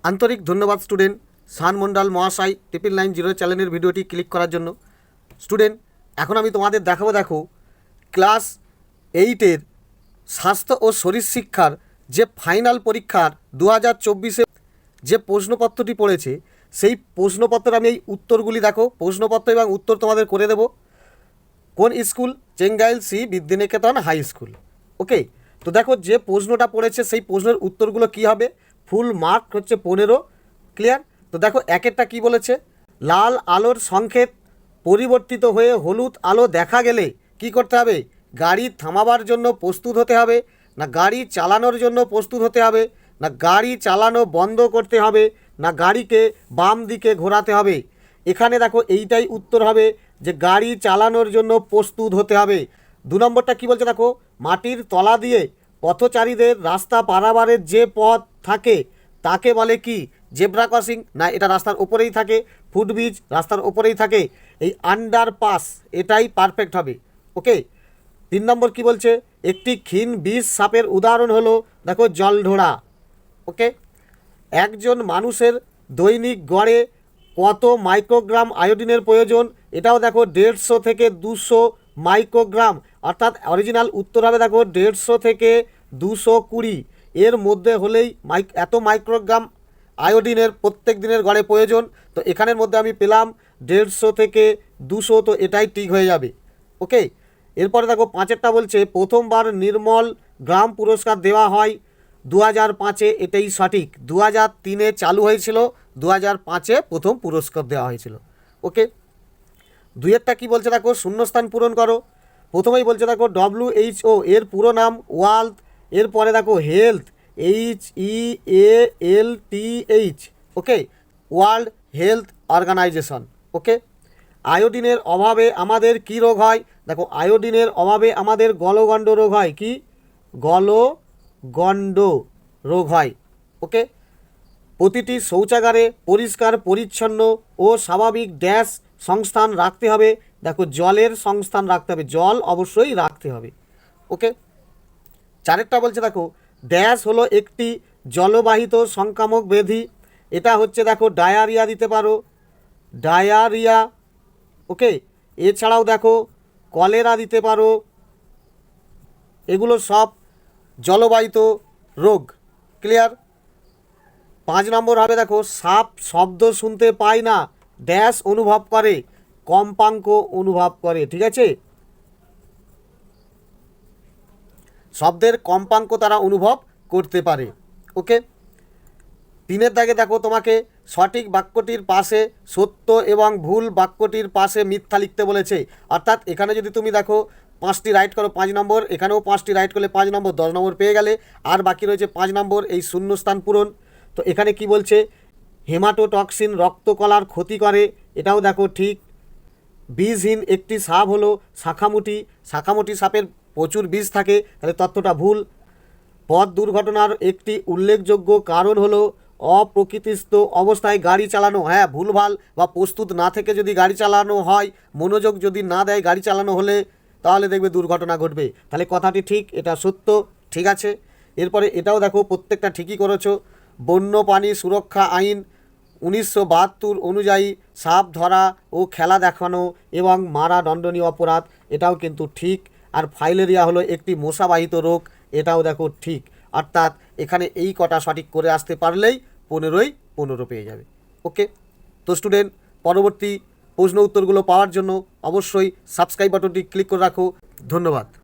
আন্তরিক ধন্যবাদ স্টুডেন্ট শান মন্ডল মহাশয় 990 চ্যানেলের ভিডিওটি ক্লিক করার জন্য। স্টুডেন্ট, এখন আমি তোমাদের দেখাবো, দেখো ক্লাস 8-এর স্বাস্থ্য ও শরীর শিক্ষার যে ফাইনাল পরীক্ষার 2024-এ যে প্রশ্নপত্রটি পড়েছে, সেই প্রশ্নপত্রের আমি এই উত্তরগুলি দেখো, প্রশ্নপত্র এবং উত্তর তোমাদের করে দেব। কোন school? Chengail C Vidyaniketan high school. Okay, তো দেখো যে প্রশ্নটা পড়েছে সেই প্রশ্নের উত্তরগুলো কি হবে। ফুল মার্ক হচ্ছে 15। ক্লিয়ার? তো দেখো একেরটা কি বলেছে, লাল আলোর সংকেত পরিবর্তিত হয়ে হলুদ আলো দেখা গেলে কি করতে হবে? গাড়ি থামাবার জন্য প্রস্তুত হতে হবে, না গাড়ি চালানোর জন্য প্রস্তুত হতে হবে, না গাড়ি চালানো বন্ধ করতে হবে, না গাড়িকে বাম দিকে ঘোরাতে হবে। এখানে দেখো এইটাই উত্তর হবে যে গাড়ি চালানোর জন্য প্রস্তুত হতে হবে। 2 নম্বরটা কি বলছে দেখো, মাটির তলা দিয়ে পথচারীদের রাস্তা পারাবারের যে পথ থাকে তাকে বলে কি? Zebra crossing. না, এটা রাস্তার ওপরেই থাকে। ফুটব্রিজ রাস্তার ওপরেই থাকে। এই আন্ডারপাস এটাই পারফেক্ট হবে। ওকে, 3 নম্বর কি বলছে, একটি ক্ষীণ বিষ সাপের উদাহরণ হলো দেখো জলঢোড়া। ওকে, একজন মানুষের দৈনিক গড়ে কত মাইক্রোগ্রাম আয়োডিনের প্রয়োজন? এটাও দেখো 150 থেকে 200 মাইক্রোগ্রাম, অর্থাৎ অরিজিনাল উত্তর হবে দেখো 150 থেকে 220 এর মধ্যে হলেই এত মাইক্রোগ্রাম আয়োডিনের প্রত্যেক দিনের গড়ে প্রয়োজন। তো এখানের মধ্যে আমি পেলাম 150 থেকে 200, তো এটাই ঠিক হয়ে যাবে। ওকে, এরপরে দেখো 5এরটা বলছে প্রথমবার নির্মল গ্রাম পুরস্কার দেওয়া হয় 2005-এ, এটাই সঠিক। 2003-এ চালু হয়েছিল, 2005-এ প্রথম পুরস্কার দেওয়া হয়েছিল। ওকে, 2এরটা কি বলছে দেখো, শূন্যস্থান পূরণ করো। প্রথমেই বলছে দেখো WHO এর পুরো নাম ওয়ার্ল্ড, এরপরে দেখো হেলথ HEALTH। ওকে, ওয়ার্ল্ড হেলথ অর্গানাইজেশন। ওকে, আয়োডিনের অভাবে আমাদের কি রোগ হয়? দেখো আয়োডিনের অভাবে আমাদের গলগণ্ড রোগ হয়। কি? গলগণ্ড রোগ হয়। ওকে, প্রতিটি শৌচাগারে পরিষ্কার পরিচ্ছন্ন ও স্বাভাবিক ড্যাশ সংস্থান রাখতে হবে। দেখো জলের সংস্থান রাখতে হবে, জল অবশ্যই রাখতে হবে। ওকে, 4এরটা বলছে দেখো ড্যাশ হলো একটি জলবাহিত সংক্রামক ব্যাধি। এটা হচ্ছে দেখো ডায়রিয়া দিতে পারো, ডায়রিয়া। ওকে, এছাড়াও দেখো কলেরা দিতে পারো। এগুলো সব জলবাহিত রোগ। ক্লিয়ার? 5 নম্বর হবে দেখো সাপ শব্দ শুনতে পায় না, ড্যাশ অনুভব করে, কম্পাঙ্ক অনুভব করে। ঠিক আছে, শব্দের কম্পাঙ্ক তারা অনুভব করতে পারে। ওকে, 3-এর দাগে দেখো তোমাকে সঠিক বাক্যটির পাশে সত্য এবং ভুল বাক্যটির পাশে মিথ্যা লিখতে বলেছে। অর্থাৎ এখানে যদি তুমি দেখো 5টি রাইট করো 5 নম্বর, এখানেও 5টি রাইট করলে 5 নম্বর, 10 নম্বর পেয়ে গেলে। আর বাকি রয়েছে 5 নম্বর এই শূন্যস্থান পূরণ। তো এখানে কি বলছে, হেমাটোটক্সিন রক্তকলার ক্ষতি করে, এটাও দেখো ঠিক। বিষহীন একটি সাপ হলো শাঁখামুটি, শাঁখামুটি সাপের প্রচুর বিষ থাকে, তাহলে তথ্যটা ভুল। পথ দুর্ঘটনার একটি উল্লেখযোগ্য কারণ হলো অপ্রকৃতিস্থ অবস্থায় গাড়ি চালানো। হ্যাঁ, ভুলভাল বা প্রস্তুত না থেকে যদি গাড়ি চালানো হয়, মনোযোগ যদি না দেয় গাড়ি চালানো হলে, তাহলে দেখবে দুর্ঘটনা ঘটবে। তাহলে কথাটি ঠিক, এটা সত্য। ঠিক আছে, এরপরে এটাও দেখো প্রত্যেকটা ঠিকই করেছো। বন্যপ্রাণী সুরক্ষা আইন 1972 অনুযায়ী সাপ ধরা ও খেলা দেখানো এবং মারা দণ্ডনীয় অপরাধ, এটাও কিন্তু ঠিক। আর ফাইলেরিয়া হলো একটি মশাবাহিত রোগ, এটাও দেখো ঠিক। অর্থাৎ এখানে এই কটা সঠিক করে আসতে পারলেই 15 পেয়ে যাবে। ওকে, তো স্টুডেন্ট, পরবর্তী প্রশ্ন উত্তরগুলো পাওয়ার জন্য অবশ্যই সাবস্ক্রাইব বাটনটি ক্লিক করে রাখো। ধন্যবাদ।